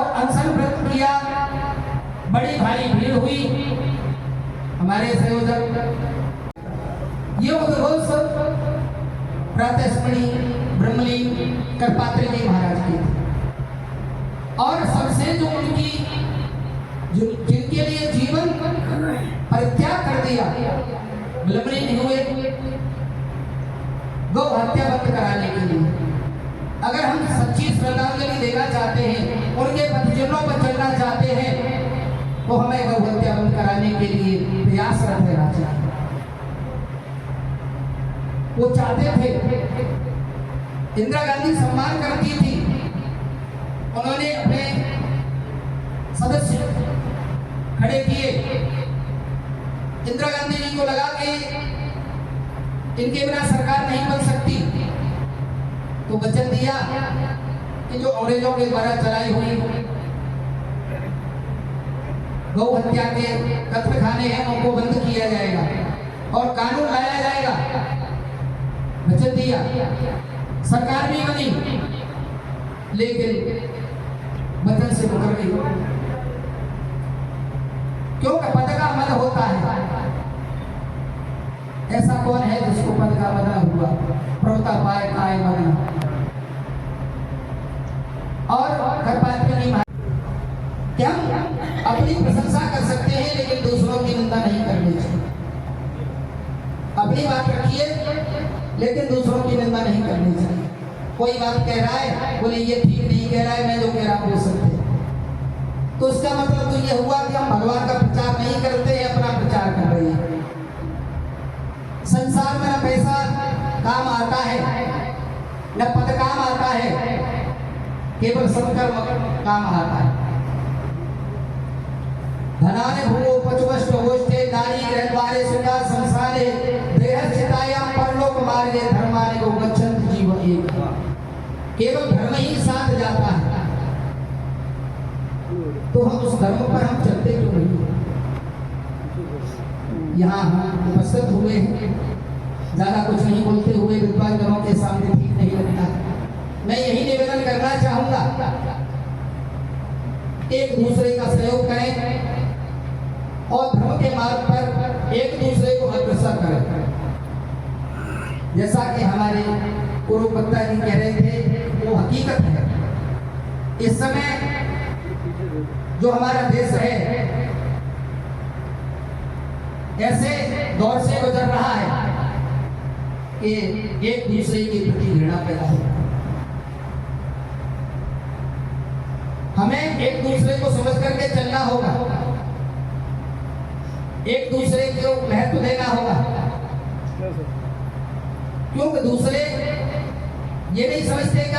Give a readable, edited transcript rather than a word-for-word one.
और अनशन व्रत किया। बड़ी भारी भीड़ हुई। हमारे संयोजक ये उद्घोष प्रातस्मरणीय ब्रह्मलीन करपात्री जी महाराज की थी और सबसे जो उनकी जिनके लिए जीवन परित्याग कर दिया, विलंबित हुए गौ हत्या बंद कराने के लिए। अगर हम सच्ची श्रद्धांजलि देना चाहते हैं, उनके पथजनों पर चलना चाहते हैं, तो हमें गौ हत्या बंद कराने के लिए प्रयासरत रहना चाहिए। वो चाहते थे, इंदिरा गांधी सम्मान करती थी, उन्होंने अपने सदस्य खड़े किए। इंदिरा गांधी जी को लगा कि इनके बिना सरकार नहीं बन सकती, तो वचन दिया कि जो अंग्रेजों के द्वारा चलाई हुई गौ हत्या के कत्लखाने हैं उनको बंद किया जाएगा और कानून लाया जाएगा। वचन दिया, सरकार भी बनी, लेकिन वचन से मुकर गई। क्योंकि पद का अमल होता है। ऐसा कौन है जिसको पद का बना हुआ प्रवता पाए आए बना। और क्या अपनी प्रशंसा कर सकते हैं, लेकिन दूसरों की निंदा नहीं करनी चाहिए। अपनी बात रखिए, लेकिन दूसरों की निंदा नहीं करनी चाहिए। कोई बात कह रहा है, बोले ये ठीक नहीं कह रहा है, मैं जो कह रहा हूं बोल सकते, तो इसका मतलब तो ये हुआ कि हम भगवान का प्रचार नहीं करते हैं, अपना प्रचार कर रहे हैं। संसार में न पैसा काम आता है, न पद काम आता है, केवल सत्कर्म काम आता है। धनाने भूमो पचवष्ट होष्टे नारी गृहद्वारे सुखा संसारे देहस्थितायां परलोक मार्गे धर्माने को गच्छन्ति जीव एक। केवल धर्म ही साथ जाता है, तो हम उस धर्म पर हम चलते क्यों नहीं? यहाँ हम उपस्थित हुए हैं, ज्यादा कुछ नहीं बोलते हुए विद्वानजनों के सामने ठीक नहीं लगता। मैं यही निवेदन करना चाहूंगा, एक दूसरे का सहयोग करें और धर्म के मार्ग पर एक दूसरे को अग्रसर करें। जैसा कि हमारे पूर्व वक्ता जी कह रहे थे, वो हकीकत है। इस समय जो हमारा देश है ऐसे दौर से गुजर रहा है कि एक दूसरे के प्रति घृणा पैदा हो। हमें एक दूसरे को समझ करके चलना होगा, एक दूसरे को महत्व देना होगा, क्योंकि दूसरे ये नहीं समझते कि